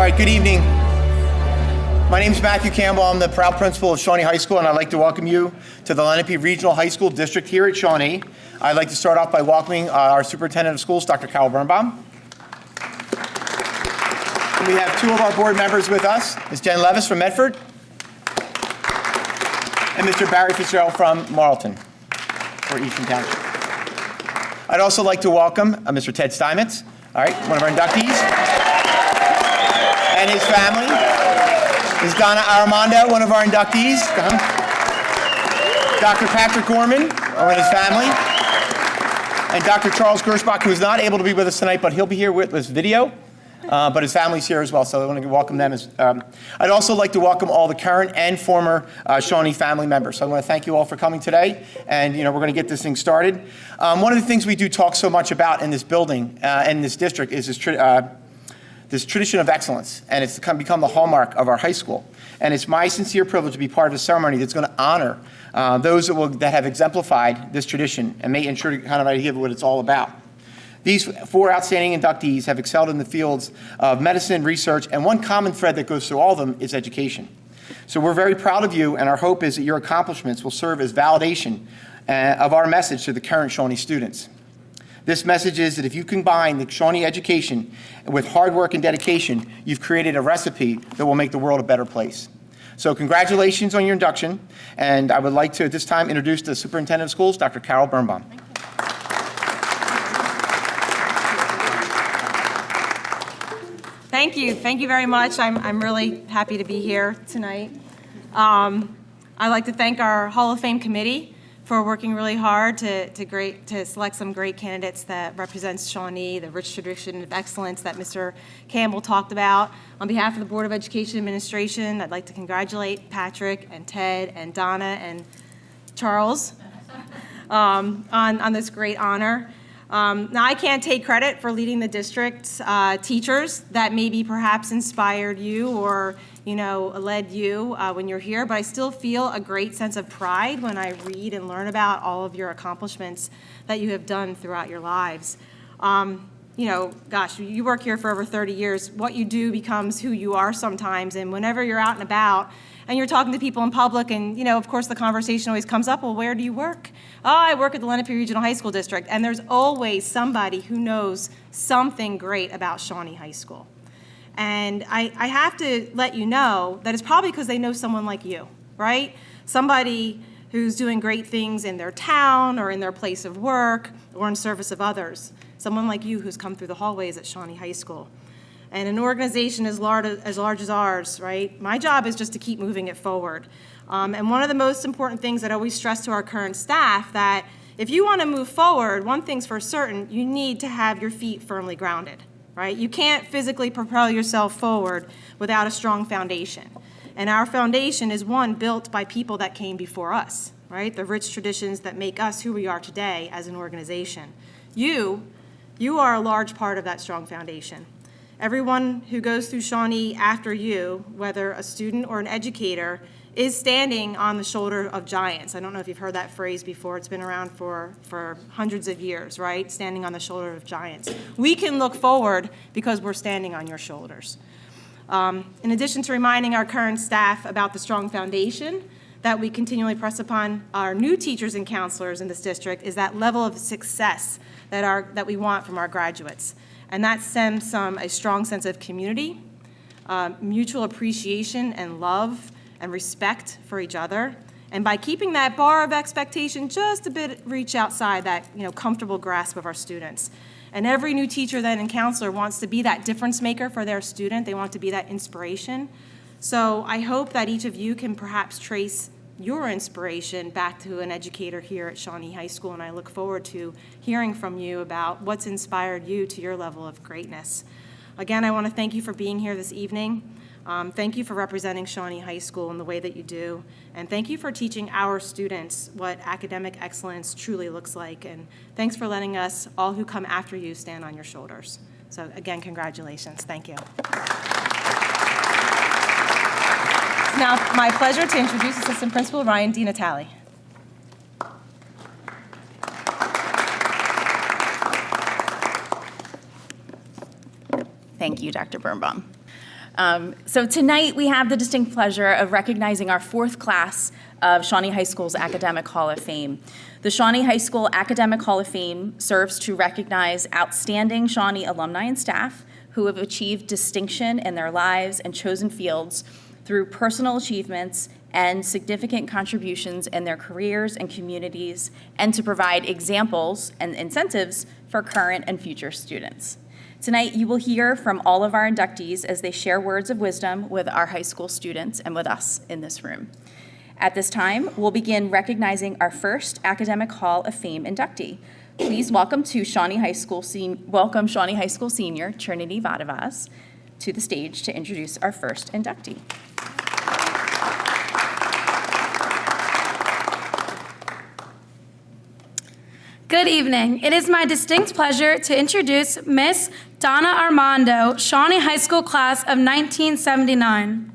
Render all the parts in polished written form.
right, good evening. My name is Matthew Campbell. I'm the proud principal of Shawnee High School, and I'd like to welcome you to the Lenape Regional High School District here at Shawnee. I'd like to start off by welcoming our Superintendent of Schools, Dr. Carol Birnbaum. And we have two of our board members with us, Ms. Jen Levis from Medford, and Mr. Barry Fitzgerald from Marlton, or Eastern Township. I'd also like to welcome Mr. Ted Steinmetz, all right, one of our inductees, and his family. Ms. Donna Armando, one of our inductees. Dr. Patrick Gorman, and his family. And Dr. Charles Gershbach, who is not able to be with us tonight, but he'll be here with this video. But his family's here as well, so I want to welcome them. I'd also like to welcome all the current and former Shawnee family members. So I want to thank you all for coming today, and we're going to get this thing started. One of the things we do talk so much about in this building and this district is this tradition of excellence, and it's become the hallmark of our high school. And it's my sincere privilege to be part of a ceremony that's going to honor those that have exemplified this tradition and may ensure kind of an idea of what it's all about. These four outstanding inductees have excelled in the fields of medicine, research, and one common thread that goes through all of them is education. So we're very proud of you, and our hope is that your accomplishments will serve as validation of our message to the current Shawnee students. This message is that if you combine the Shawnee education with hard work and dedication, you've created a recipe that will make the world a better place. So congratulations on your induction, and I would like to at this time introduce the Superintendent of Schools, Dr. Carol Birnbaum. Thank you. Thank you very much. I'm really happy to be here tonight. I'd like to thank our Hall of Fame committee for working really hard to select some great candidates that represents Shawnee, the rich tradition of excellence that Mr. Campbell talked about. On behalf of the Board of Education Administration, I'd like to congratulate Patrick and Ted and Donna and Charles on this great honor. Now, I can't take credit for leading the district's teachers that maybe perhaps inspired you or led you when you're here, but I still feel a great sense of pride when I read and learn about all of your accomplishments that you have done throughout your lives. Gosh, you work here for over 30 years. What you do becomes who you are sometimes, and whenever you're out and about and you're talking to people in public and, of course, the conversation always comes up, well, where do you work? Oh, I work at the Lenape Regional High School District, and there's always somebody who knows something great about Shawnee High School. And I have to let you know that it's probably because they know someone like you, right? Somebody who's doing great things in their town or in their place of work or in service of others. Someone like you who's come through the hallways at Shawnee High School. And an organization as large as ours, right? My job is just to keep moving it forward. And one of the most important things that I always stress to our current staff that if you want to move forward, one thing's for certain, you need to have your feet firmly grounded. Right? You can't physically propel yourself forward without a strong foundation. And our foundation is one built by people that came before us, right? The rich traditions that make us who we are today as an organization. You are a large part of that strong foundation. Everyone who goes through Shawnee after you, whether a student or an educator, is standing on the shoulder of giants. I don't know if you've heard that phrase before. It's been around for hundreds of years, right? Standing on the shoulder of giants. We can look forward because we're standing on your shoulders. In addition to reminding our current staff about the strong foundation that we continually press upon our new teachers and counselors in this district is that level of success that we want from our graduates. And that stems from a strong sense of community, mutual appreciation and love, and respect for each other. And by keeping that bar of expectation just a bit reach outside that comfortable grasp of our students. And every new teacher then and counselor wants to be that difference maker for their student. They want to be that inspiration. So I hope that each of you can perhaps trace your inspiration back to an educator here at Shawnee High School, and I look forward to hearing from you about what's inspired you to your level of greatness. Again, I want to thank you for being here this evening. Thank you for representing Shawnee High School in the way that you do. And thank you for teaching our students what academic excellence truly looks like. And thanks for letting us, all who come after you, stand on your shoulders. So again, congratulations. Thank you. It's now my pleasure to introduce Assistant Principal Ryan DiNatale. Thank you, Dr. Birnbaum. So tonight we have the distinct pleasure of recognizing our fourth class of Shawnee High School's Academic Hall of Fame. The Shawnee High School Academic Hall of Fame serves to recognize outstanding Shawnee alumni and staff who have achieved distinction in their lives and chosen fields through personal achievements and significant contributions in their careers and communities, and to provide examples and incentives for current and future students. Tonight, you will hear from all of our inductees as they share words of wisdom with our high school students and with us in this room. At this time, we'll begin recognizing our first Academic Hall of Fame inductee. Please welcome Shawnee High School senior Trinity Vadavaz to the stage to introduce our first inductee. Good evening. It is my distinct pleasure to introduce Miss Donna Armando, Shawnee High School class of 1979.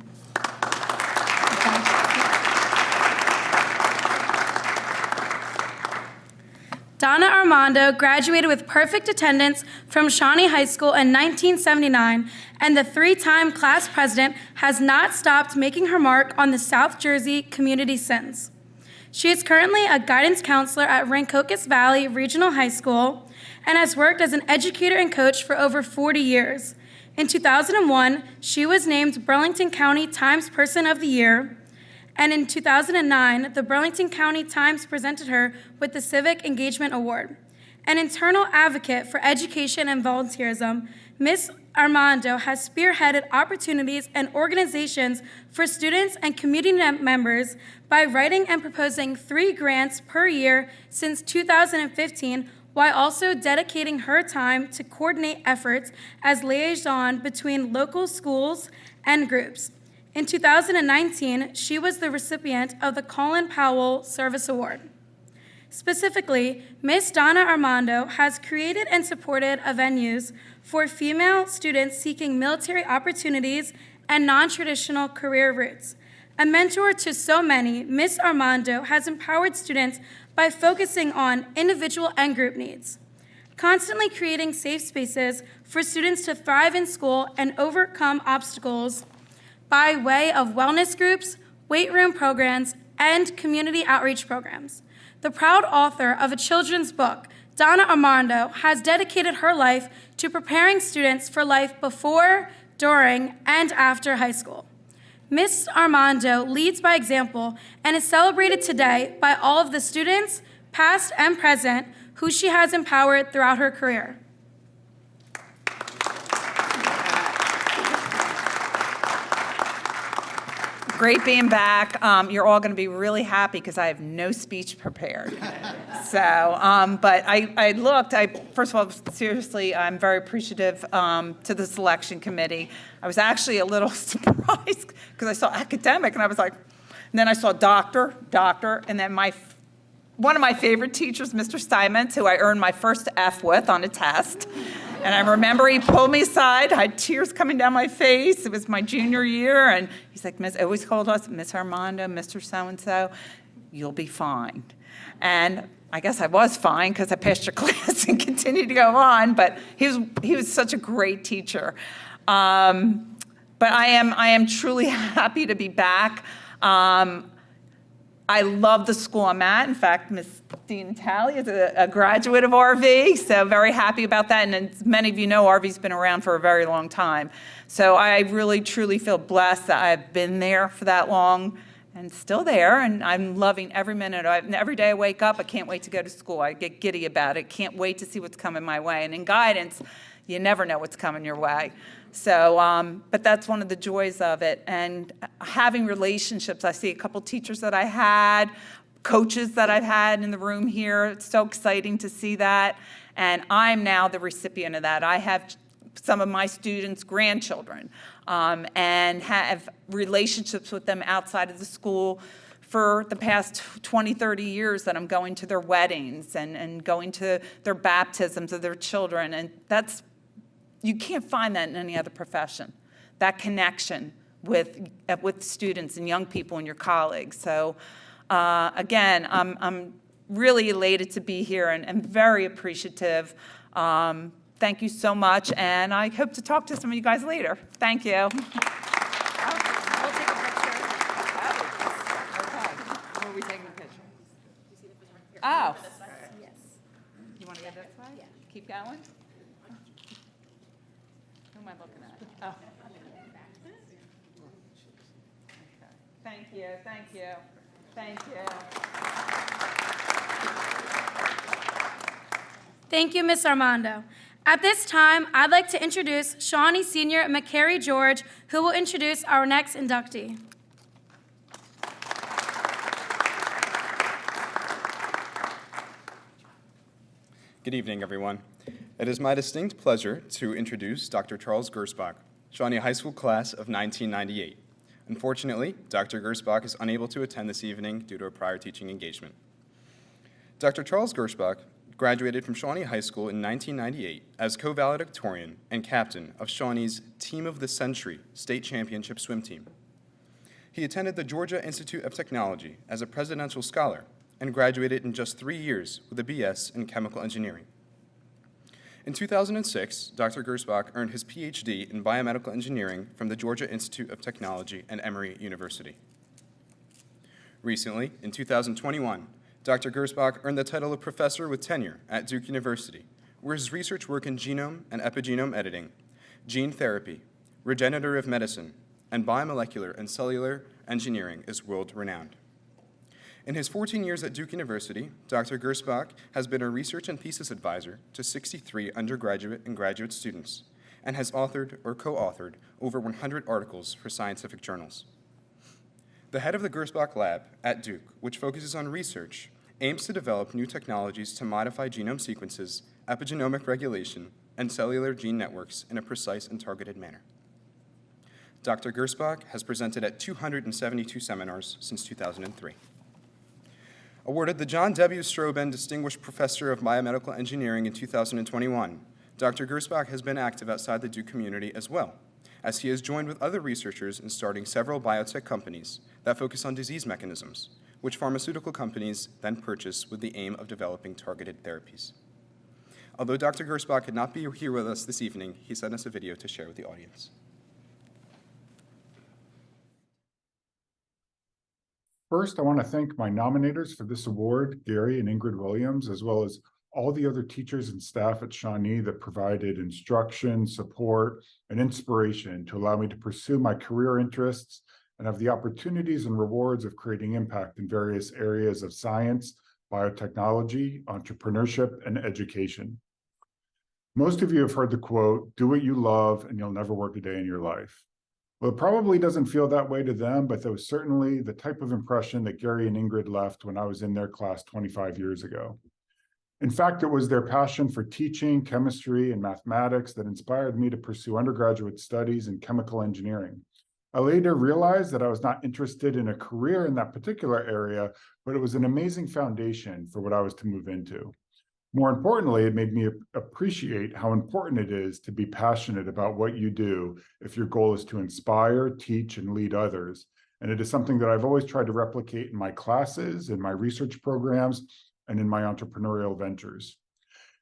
Donna Armando graduated with perfect attendance from Shawnee High School in 1979, and the three-time class president has not stopped making her mark on the South Jersey community since. She is currently a guidance counselor at Rancocas Valley Regional High School and has worked as an educator and coach for over 40 years. In 2001, she was named Burlington County Times Person of the Year, and in 2009, the Burlington County Times presented her with the Civic Engagement Award. An internal advocate for education and volunteerism, Ms. Armando has spearheaded opportunities and organizations for students and community members by writing and proposing 3 grants per year since 2015, while also dedicating her time to coordinate efforts as liaison between local schools and groups. In 2019, she was the recipient of the Colin Powell Service Award. Specifically, Ms. Donna Armando has created and supported venues for female students seeking military opportunities and non-traditional career routes. A mentor to so many, Ms. Armando has empowered students by focusing on individual and group needs, constantly creating safe spaces for students to thrive in school and overcome obstacles by way of wellness groups, weight room programs, and community outreach programs. The proud author of a children's book, Donna Armando has dedicated her life to preparing students for life before, during, and after high school. Ms. Armando leads by example and is celebrated today by all of the students, past and present, who she has empowered throughout her career. Great being back. You're all going to be really happy because I have no speech prepared. But I looked. First of all, seriously, I'm very appreciative to the selection committee. I was actually a little surprised because I saw academic, and I was like, and then I saw doctor, and then one of my favorite teachers, Mr. Simons, who I earned my first F with on a test. And I remember he pulled me aside. I had tears coming down my face. It was my junior year. And he's like, always called us Miss Armando, Mr. So-and-so, you'll be fine. And I guess I was fine because I passed your class and continued to go on. But he was such a great teacher. But I am truly happy to be back. I love the school I'm at. In fact, Ms. Dean Talley is a graduate of RV, so very happy about that. And as many of you know, RV's been around for a very long time. So I really, truly feel blessed that I've been there for that long and still there. And I'm loving every minute. Every day I wake up, I can't wait to go to school. I get giddy about it. Can't wait to see what's coming my way. And in guidance, you never know what's coming your way. So, but that's one of the joys of it. And having relationships, I see a couple teachers that I had, coaches that I've had in the room here. It's so exciting to see that. And I'm now the recipient of that. I have some of my students' grandchildren and have relationships with them outside of the school for the past 20, 30 years that I'm going to their weddings and going to their baptisms of their children. And you can't find that in any other profession, that connection with students and young people and your colleagues. So again, I'm really elated to be here and very appreciative. Thank you so much, and I hope to talk to some of you guys later. Thank you. way? Yeah. Keep going? Who am I looking at? Oh. Okay. Thank you, thank you, thank you. Thank you, Ms. Armando. At this time, I'd like to introduce Shawnee Senior McCary George, who will introduce our next inductee. Good evening, everyone. It is my distinct pleasure to introduce Dr. Charles Gersbach, Shawnee High School class of 1998. Unfortunately, Dr. Gersbach is unable to attend this evening due to a prior teaching engagement. Dr. Charles Gersbach graduated from Shawnee High School in 1998 as co-valedictorian and captain of Shawnee's Team of the Century State Championship swim team. He attended the Georgia Institute of Technology as a presidential scholar and graduated in just 3 years with a BS in chemical engineering. In 2006, Dr. Gersbach earned his PhD in biomedical engineering from the Georgia Institute of Technology and Emory University. Recently, in 2021, Dr. Gersbach earned the title of professor with tenure at Duke University, where his research work in genome and epigenome editing, gene therapy, regenerative medicine, and biomolecular and cellular engineering is world-renowned. In his 14 years at Duke University, Dr. Gersbach has been a research and thesis advisor to 63 undergraduate and graduate students and has authored or co-authored over 100 articles for scientific journals. The head of the Gersbach Lab at Duke, which focuses on research, aims to develop new technologies to modify genome sequences, epigenomic regulation, and cellular gene networks in a precise and targeted manner. Dr. Gersbach has presented at 272 seminars since 2003. Awarded the John W. Stroben Distinguished Professor of Biomedical Engineering in 2021, Dr. Gersbach has been active outside the Duke community as well, as he has joined with other researchers in starting several biotech companies that focus on disease mechanisms, which pharmaceutical companies then purchase with the aim of developing targeted therapies. Although Dr. Gersbach could not be here with us this evening, he sent us a video to share with the audience. First, I want to thank my nominators for this award, Gary and Ingrid Williams, as well as all the other teachers and staff at Shawnee that provided instruction, support, and inspiration to allow me to pursue my career interests and have the opportunities and rewards of creating impact in various areas of science, biotechnology, entrepreneurship, and education. Most of you have heard the quote, "Do what you love and you'll never work a day in your life." Well, it probably doesn't feel that way to them, but that was certainly the type of impression that Gary and Ingrid left when I was in their class 25 years ago. In fact, it was their passion for teaching chemistry and mathematics that inspired me to pursue undergraduate studies in chemical engineering. I later realized that I was not interested in a career in that particular area, but it was an amazing foundation for what I was to move into. More importantly, it made me appreciate how important it is to be passionate about what you do if your goal is to inspire, teach, and lead others. And it is something that I've always tried to replicate in my classes, in my research programs, and in my entrepreneurial ventures.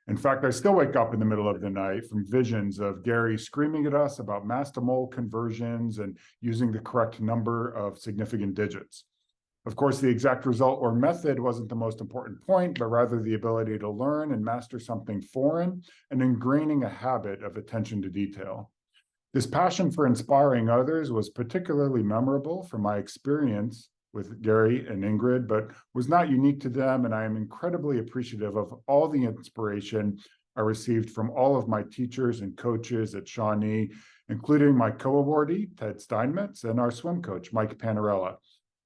In fact, I still wake up in the middle of the night from visions of Gary screaming at us about mass to mole conversions and using the correct number of significant digits. Of course, the exact result or method wasn't the most important point, but rather the ability to learn and master something foreign and ingraining a habit of attention to detail. This passion for inspiring others was particularly memorable from my experience with Gary and Ingrid, but was not unique to them, and I am incredibly appreciative of all the inspiration I received from all of my teachers and coaches at Shawnee, including my co-awardee, Ted Steinmetz, and our swim coach, Mike Panarella,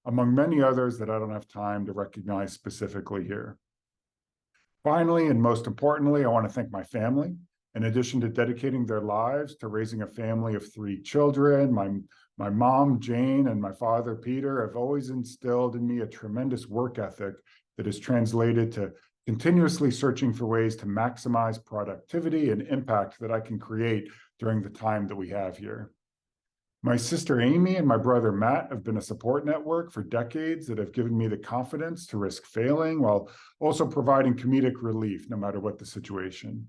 among many others that I don't have time to recognize specifically here. Finally, and most importantly, I want to thank my family. In addition to dedicating their lives to raising a family of 3 children, my mom, Jane, and my father, Peter, have always instilled in me a tremendous work ethic that is translated to continuously searching for ways to maximize productivity and impact that I can create during the time that we have here. My sister Amy and my brother Matt have been a support network for decades that have given me the confidence to risk failing while also providing comedic relief no matter what the situation.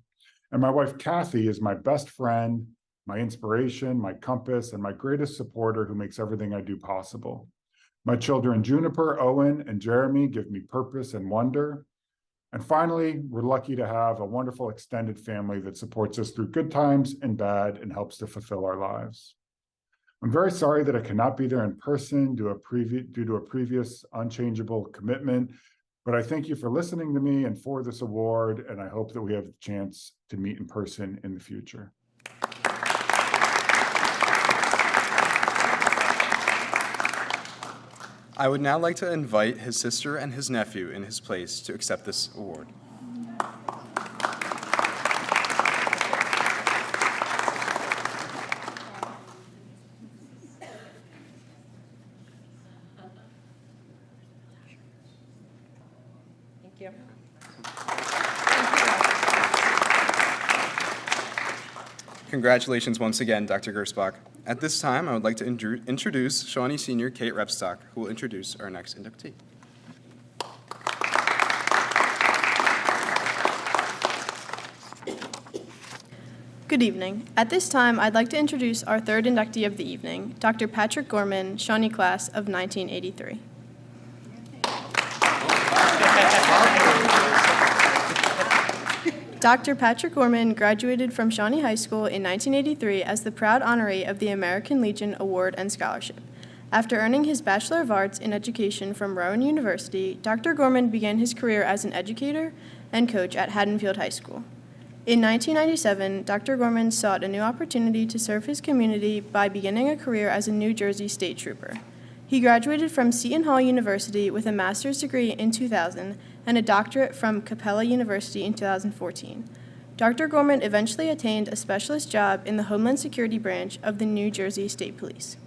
And my wife Kathy is my best friend, my inspiration, my compass, and my greatest supporter who makes everything I do possible. My children Juniper, Owen, and Jeremy give me purpose and wonder. And finally, we're lucky to have a wonderful extended family that supports us through good times and bad and helps to fulfill our lives. I'm very sorry that I cannot be there in person due to a previous unchangeable commitment, but I thank you for listening to me and for this award, and I hope that we have the chance to meet in person in the future. I would now like to invite his sister and his nephew in his place to accept this award. Thank you. Congratulations once again, Dr. Gersbach. At this time, I would like to introduce Shawnee Senior Kate Repstock, who will introduce our next inductee. Good evening. At this time, I'd like to introduce our third inductee of the evening, Dr. Patrick Gorman, Shawnee class of 1983. Dr. Patrick Gorman graduated from Shawnee High School in 1983 as the proud honoree of the American Legion Award and Scholarship. After earning his Bachelor of Arts in Education from Rowan University, Dr. Gorman began his career as an educator and coach at Haddonfield High School. In 1997, Dr. Gorman sought a new opportunity to serve his community by beginning a career as a New Jersey State Trooper. He graduated from Seton Hall University with a master's degree in 2000 and a doctorate from Capella University in 2014. Dr. Gorman eventually attained a specialist job in the Homeland Security Branch of the New Jersey State Police.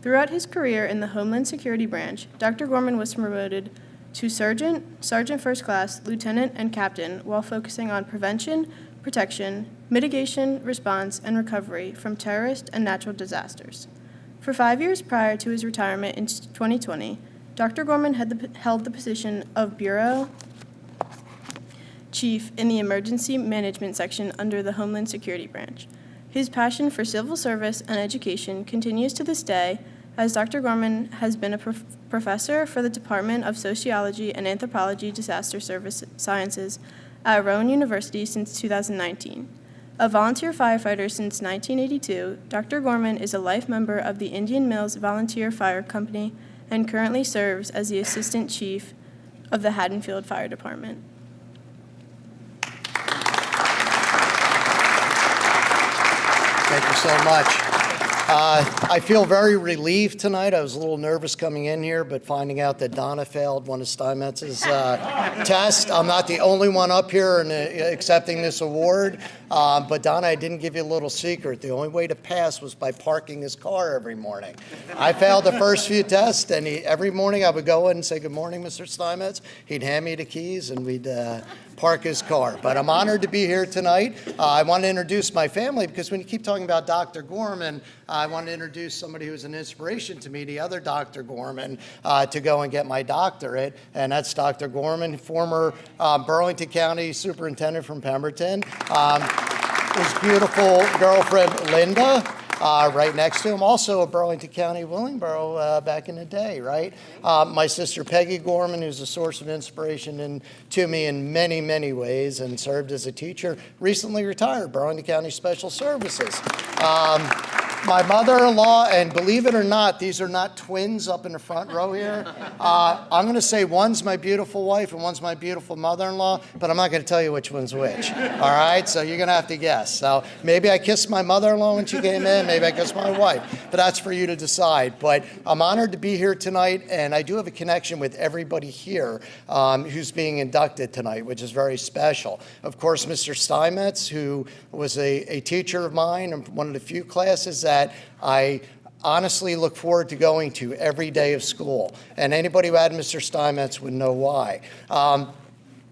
Throughout his career in the Homeland Security Branch, Dr. Gorman was promoted to sergeant, sergeant first class, lieutenant, and captain while focusing on prevention, protection, mitigation, response, and recovery from terrorist and natural disasters. For 5 years prior to his retirement in 2020, Dr. Gorman held the position of Bureau Chief in the Emergency Management Section under the Homeland Security Branch. His passion for civil service and education continues to this day, as Dr. Gorman has been a professor for the Department of Sociology and Anthropology Disaster Sciences at Rowan University since 2019. A volunteer firefighter since 1982, Dr. Gorman is a life member of the Indian Mills Volunteer Fire Company and currently serves as the Assistant Chief of the Haddonfield Fire Department. Thank you so much. I feel very relieved tonight. I was a little nervous coming in here, but finding out that Donna failed one of Steinmetz's tests. I'm not the only one up here and accepting this award. But Donna, I didn't give you a little secret. The only way to pass was by parking his car every morning. I failed the first few tests, and every morning I would go in and say, "Good morning, Mr. Steinmetz." He'd hand me the keys, and we'd park his car. But I'm honored to be here tonight. I want to introduce my family, because when you keep talking about Dr. Gorman, I want to introduce somebody who's an inspiration to me, the other Dr. Gorman, to go and get my doctorate, and that's Dr. Gorman, former Burlington County Superintendent from Pemberton. His beautiful girlfriend, Linda, right next to him, also a Burlington County, Willingboro back in the day, right? My sister, Peggy Gorman, who's a source of inspiration to me in many, many ways and served as a teacher, recently retired, Burlington County Special Services. My mother-in-law, and believe it or not, these are not twins up in the front row here. I'm going to say one's my beautiful wife and one's my beautiful mother-in-law, but I'm not going to tell you which one's which. All right? So you're going to have to guess. So maybe I kissed my mother-in-law when she came in, maybe I kissed my wife, but that's for you to decide. But I'm honored to be here tonight, and I do have a connection with everybody here who's being inducted tonight, which is very special. Of course, Mr. Steinmetz, who was a teacher of mine in one of the few classes that I honestly look forward to going to every day of school. And anybody who had Mr. Steinmetz would know why.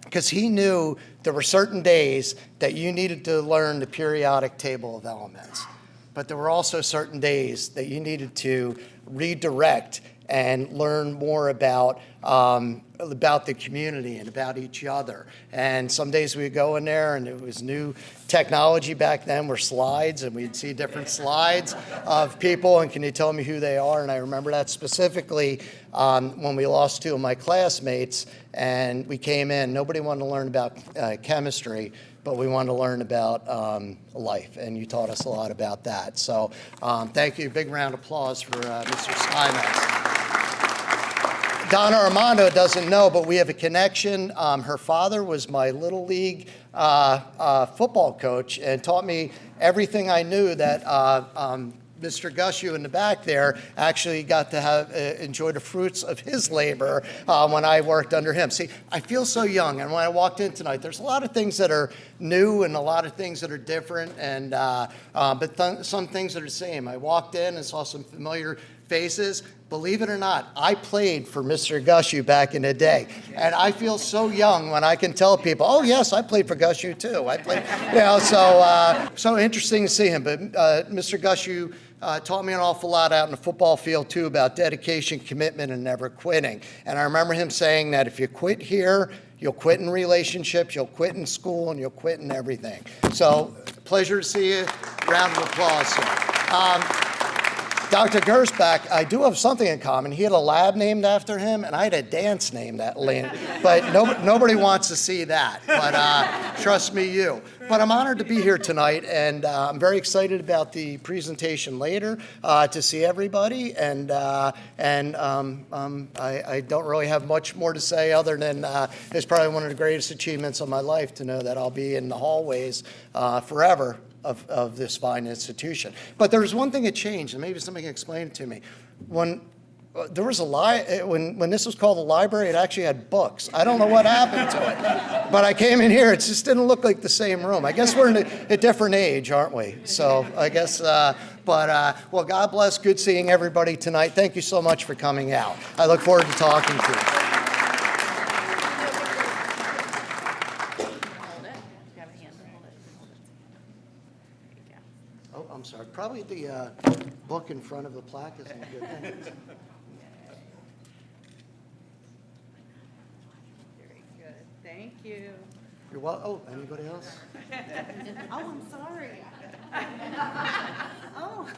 Because he knew there were certain days that you needed to learn the periodic table of elements. But there were also certain days that you needed to redirect and learn more about the community and about each other. And some days we'd go in there and it was new technology back then were slides, and we'd see different slides of people and can you tell me who they are? And I remember that specifically when we lost two of my classmates and we came in. Nobody wanted to learn about chemistry, but we wanted to learn about life, and you taught us a lot about that. So thank you. Big round of applause for Mr. Steinmetz. Donna Armando doesn't know, but we have a connection. Her father was my Little League football coach and taught me everything I knew that Mr. Gushu in the back there actually got to have enjoy the fruits of his labor when I worked under him. See, I feel so young, and when I walked in tonight, there's a lot of things that are new and a lot of things that are different, and but some things that are the same. I walked in and saw some familiar faces. Believe it or not, I played for Mr. Gushu back in the day, and I feel so young when I can tell people, "Oh yes, I played for Gushu too." I played, so interesting to see him. But Mr. Gushu taught me an awful lot out in the football field too about dedication, commitment, and never quitting. And I remember him saying that if you quit here, you'll quit in relationships, you'll quit in school, and you'll quit in everything. So, pleasure to see you. Round of applause, sir. Dr. Gersbach, I do have something in common. He had a lab named after him, and I had a dance named that lane. But nobody wants to see that. But trust me, you. But I'm honored to be here tonight, and I'm very excited about the presentation later to see everybody. And I don't really have much more to say other than it's probably one of the greatest achievements of my life to know that I'll be in the hallways forever of this fine institution. But there was one thing that changed, and maybe somebody can explain it to me. When there was when this was called the library, it actually had books. I don't know what happened to it, but I came in here, it just didn't look like the same room. I guess we're in a different age, aren't we? So I guess, well, God bless. Good seeing everybody tonight. Thank you so much for coming out. I look forward to talking to you. I'm sorry, probably the book in front of the plaque isn't a good thing. Very good. Thank you. You're welcome. Oh, anybody else? Oh, I'm sorry. Oh.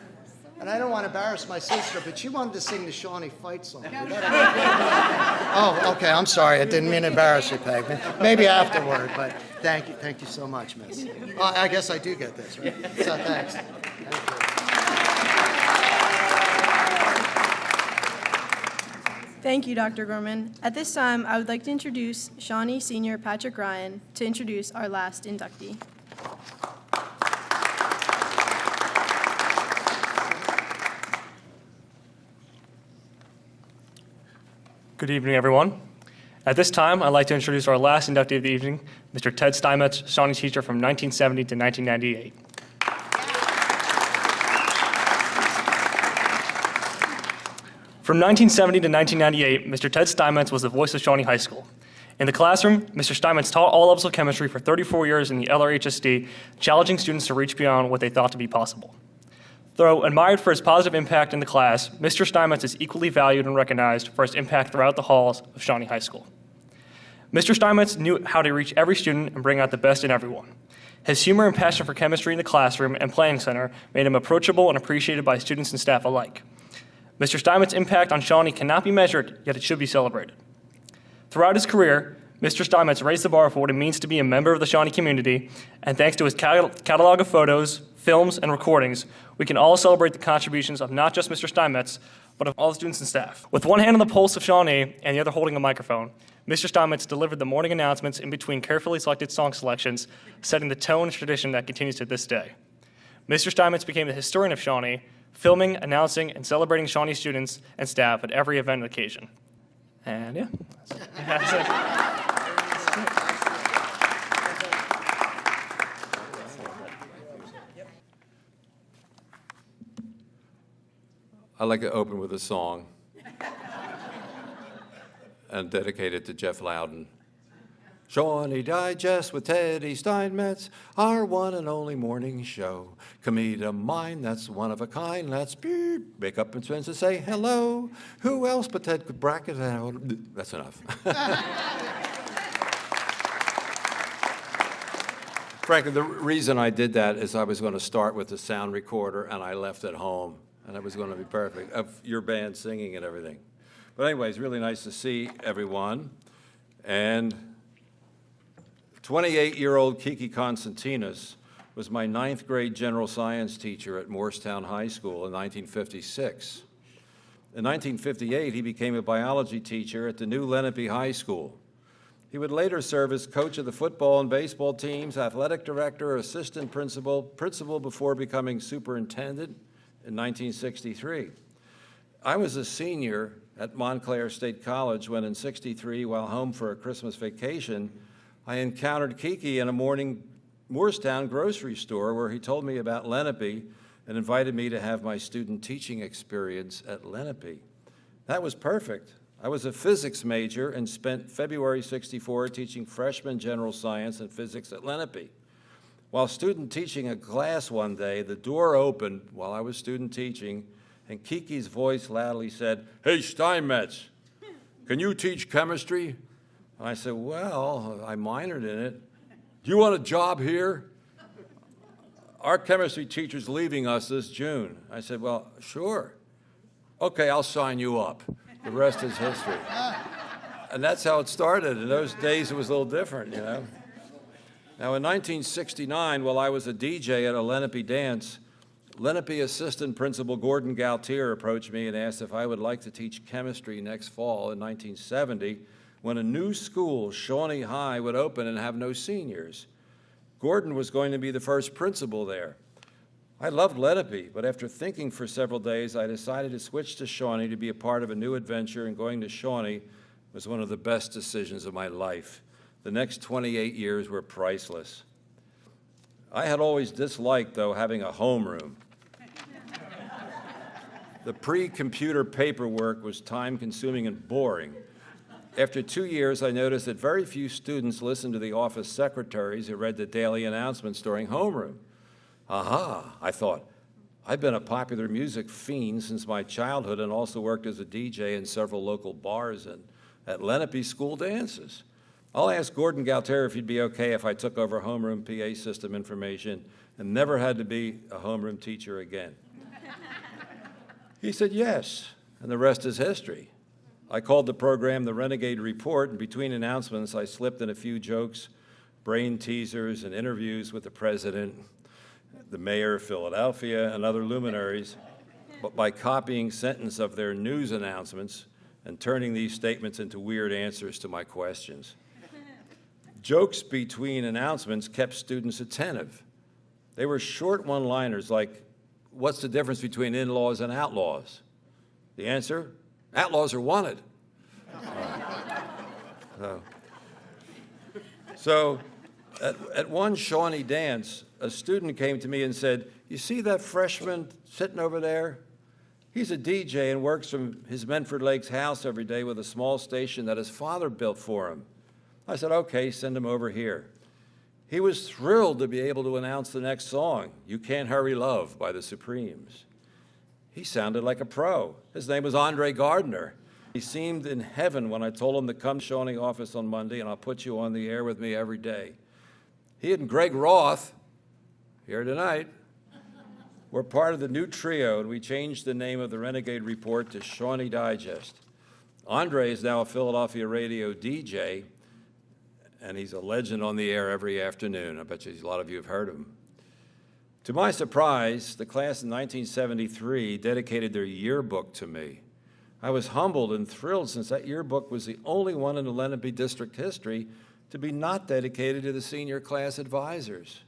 And I don't want to embarrass my sister, but she wanted to sing the Shawnee fight song. Oh, okay, I'm sorry. I didn't mean to embarrass you, Peg. Maybe afterward, but thank you so much, miss. I guess I do get this, right? So thanks. Thank you. Thank you, Dr. Gorman. At this time, I would like to introduce Shawnee Senior Patrick Ryan to introduce our last inductee. Good evening, everyone. At this time, I'd like to introduce our last inductee of the evening, Mr. Ted Steinmetz, Shawnee teacher from 1970 to 1998. From 1970 to 1998, Mr. Ted Steinmetz was the voice of Shawnee High School. In the classroom, Mr. Steinmetz taught all levels of chemistry for 34 years in the LRHSD, challenging students to reach beyond what they thought to be possible. Though admired for his positive impact in the class, Mr. Steinmetz is equally valued and recognized for his impact throughout the halls of Shawnee High School. Mr. Steinmetz knew how to reach every student and bring out the best in everyone. His humor and passion for chemistry in the classroom and playing center made him approachable and appreciated by students and staff alike. Mr. Steinmetz's impact on Shawnee cannot be measured, yet it should be celebrated. Throughout his career, Mr. Steinmetz raised the bar for what it means to be a member of the Shawnee community, and thanks to his catalog of photos, films, and recordings, we can all celebrate the contributions of not just Mr. Steinmetz, but of all the students and staff. With one hand on the pulse of Shawnee and the other holding a microphone, Mr. Steinmetz delivered the morning announcements in between carefully selected song selections, setting the tone and tradition that continues to this day. Mr. Steinmetz became the historian of Shawnee, filming, announcing, and celebrating Shawnee students and staff at every event and occasion. And yeah, that's it. I'd like to open with a song and dedicate it to Jeff Loudon. Shawnee Digest with Teddy Steinmetz, our one and only morning show. Comedian of mine, that's one of a kind. Let's beep, make up and friends and say hello. Who else but Ted could bracket out? That's enough. Frankly, the reason I did that is I was going to start with the sound recorder, and I left it home, and it was going to be perfect, of your band singing and everything. But anyway, it's really nice to see everyone. And 28-year-old Kiki Constantinos was my 9th grade general science teacher at Morristown High School in 1956. In 1958, he became a biology teacher at the new Lenape High School. He would later serve as coach of the football and baseball teams, athletic director, assistant principal, principal before becoming superintendent in 1963. I was a senior at Montclair State College when in '63, while home for a Christmas vacation, I encountered Kiki in a Morristown grocery store where he told me about Lenape and invited me to have my student teaching experience at Lenape. That was perfect. I was a physics major and spent February '64 teaching freshman general science and physics at Lenape. While student teaching a class one day, the door opened while I was student teaching, and Kiki's voice loudly said, "Hey, Steinmetz, can you teach chemistry?" And I said, "Well, I minored in it. Do you want a job here? Our chemistry teacher's leaving us this June." I said, "Well, sure. Okay, I'll sign you up." The rest is history. And that's how it started. In those days, it was a little different, you know. Now, in 1969, while I was a DJ at a Lenape dance, Lenape assistant principal Gordon Galtier approached me and asked if I would like to teach chemistry next fall in 1970, when a new school, Shawnee High, would open and have no seniors. Gordon was going to be the first principal there. I loved Lenape, but after thinking for several days, I decided to switch to Shawnee to be a part of a new adventure, and going to Shawnee was one of the best decisions of my life. The next 28 years were priceless. I had always disliked, though, having a homeroom. The pre-computer paperwork was time-consuming and boring. After 2 years, I noticed that very few students listened to the office secretaries who read the daily announcements during homeroom. Aha, I thought, I've been a popular music fiend since my childhood and also worked as a DJ in several local bars and at Lenape school dances. I'll ask Gordon Galtier if he'd be okay if I took over homeroom PA system information and never had to be a homeroom teacher again. He said yes, and the rest is history. I called the program the Renegade Report, and between announcements, I slipped in a few jokes, brain teasers, and interviews with the president, the mayor of Philadelphia, and other luminaries, but by copying sentences of their news announcements and turning these statements into weird answers to my questions. Jokes between announcements kept students attentive. They were short one-liners like, "What's the difference between in-laws and outlaws?" The answer, "Outlaws are wanted." So at one Shawnee dance, a student came to me and said, "You see that freshman sitting over there? He's a DJ and works from his Menford Lakes house every day with a small station that his father built for him." I said, "Okay, send him over here." He was thrilled to be able to announce the next song, "You Can't Hurry Love" by the Supremes. He sounded like a pro. His name was Andre Gardner. He seemed in heaven when I told him to come to Shawnee office on Monday and I'll put you on the air with me every day. He and Greg Roth, here tonight, were part of the new trio, and we changed the name of the Renegade Report to Shawnee Digest. Andre is now a Philadelphia radio DJ, and he's a legend on the air every afternoon. I bet you a lot of you have heard of him. To my surprise, the class in 1973 dedicated their yearbook to me. I was humbled and thrilled since that yearbook was the only one in the Lenape district history to be not dedicated to the senior class advisors.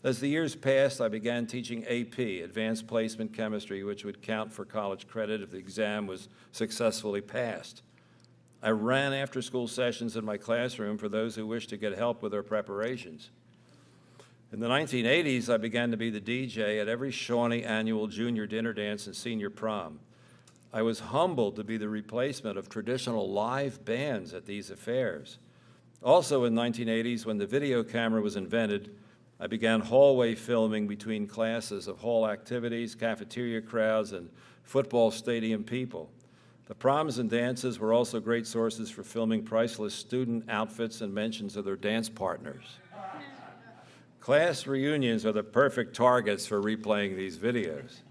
As the years passed, I began teaching AP, Advanced Placement Chemistry, which would count for college credit if the exam was successfully passed. I ran after-school sessions in my classroom for those who wished to get help with their preparations. In the 1980s, I began to be the DJ at every Shawnee annual junior dinner dance and senior prom. I was humbled to be the replacement of traditional live bands at these affairs. Also in 1980s, when the video camera was invented, I began hallway filming between classes of hall activities, cafeteria crowds, and football stadium people. The proms and dances were also great sources for filming priceless student outfits and mentions of their dance partners. Class reunions are the perfect targets for replaying these videos.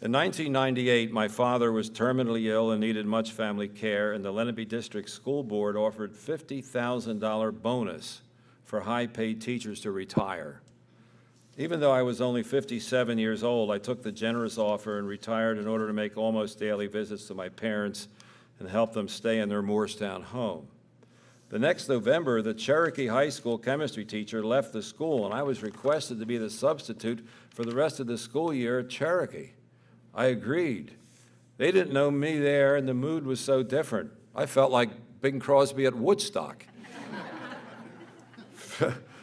In 1998, my father was terminally ill and needed much family care, and the Lenape District School Board offered $50,000 bonus for high-paid teachers to retire. Even though I was only 57 years old, I took the generous offer and retired in order to make almost daily visits to my parents and help them stay in their Moorestown home. The next November, the Cherokee High School chemistry teacher left the school, and I was requested to be the substitute for the rest of the school year at Cherokee. I agreed. They didn't know me there, and the mood was so different. I felt like Bing Crosby at Woodstock.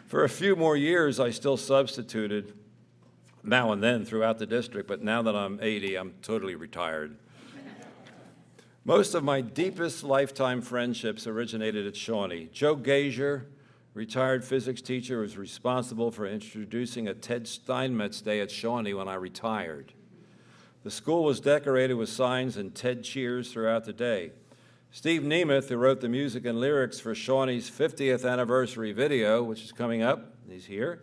For a few more years, I still substituted now and then throughout the district, but now that I'm 80, I'm totally retired. Most of my deepest lifetime friendships originated at Shawnee. Joe Gazier, retired physics teacher, was responsible for introducing a Ted Steinmetz Day at Shawnee when I retired. The school was decorated with signs and TED cheers throughout the day. Steve Nemeth, who wrote the music and lyrics for Shawnee's 50th anniversary video, which is coming up, he's here.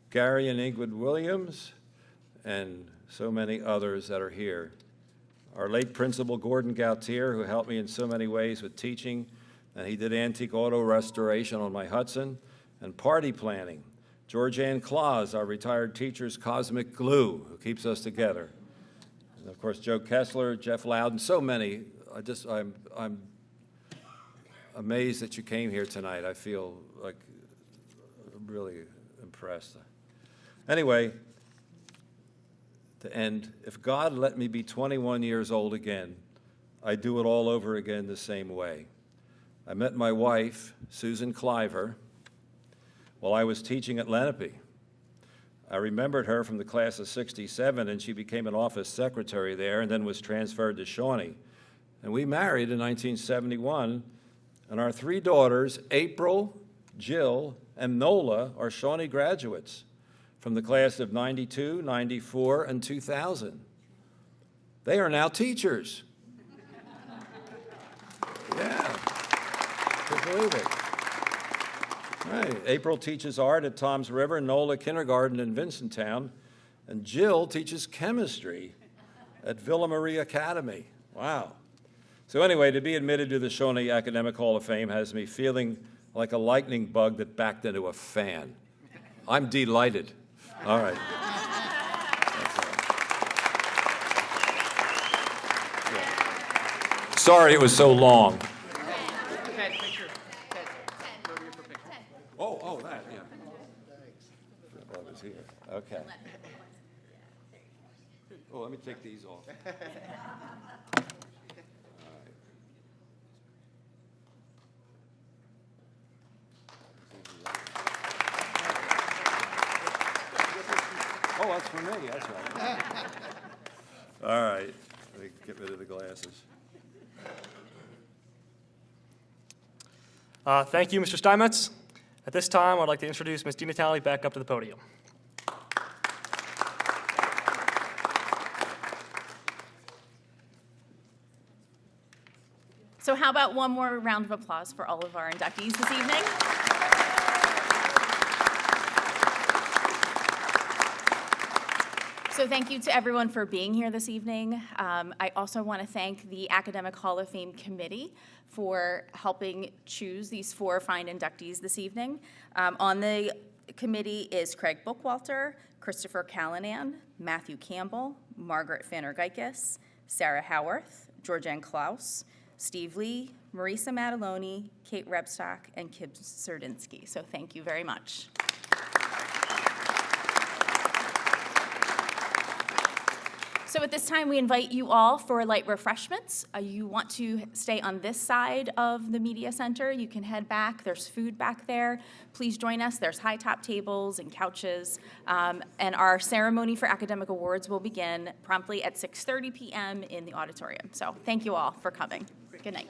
Gary and Ingrid Williams, and so many others that are here. Our late principal, Gordon Gautier, who helped me in so many ways with teaching, and he did antique auto restoration on my Hudson, and party planning. Georgianne Claus, our retired teacher's cosmic glue, who keeps us together. And of course, Joe Kessler, Jeff Loudon, so many. I'm amazed that you came here tonight. I feel like I'm really impressed. Anyway, to end, if God let me be 21 years old again, I'd do it all over again the same way. I met my wife, Susan Cliver, while I was teaching at Lenape. I remembered her from the class of '67, and she became an office secretary there and then was transferred to Shawnee. And we married in 1971, and our three daughters, April, Jill, and Nola, are Shawnee graduates from the class of '92, '94, and 2000. They are now teachers. Yeah, can't believe it. Right. April teaches art at Toms River, Nola kindergarten in Vincenttown, and Jill teaches chemistry at Villa Marie Academy. Wow. So anyway, to be admitted to the Shawnee Academic Hall of Fame has me feeling like a lightning bug that backed into a fan. I'm delighted. All right. Yeah. Sorry it was so long. Oh, that, yeah. That was here. Okay. Oh, let me take these off. Oh, that's for me, that's right. All right, let me get rid of the glasses. Thank you, Mr. Steinmetz. At this time, I'd like to introduce Ms. DiNatale back up to the podium. So how about one more round of applause for all of our inductees this evening? So thank you to everyone for being here this evening. I also want to thank the Academic Hall of Fame Committee for helping choose these four fine inductees this evening. On the committee is Craig Bookwalter, Christopher Callanan, Matthew Campbell, Margaret Fanner-Geikis, Sarah Howarth, Georgianne Klaus, Steve Lee, Marisa Mataloni, Kate Rebstock, and Kib Serdinsky. So thank you very much. So at this time, we invite you all for light refreshments. You want to stay on this side of the media center, you can head back. There's food back there. Please join us. There's high top tables and couches. And our ceremony for academic awards will begin promptly at 6:30 p.m. in the auditorium. So thank you all for coming. Good night.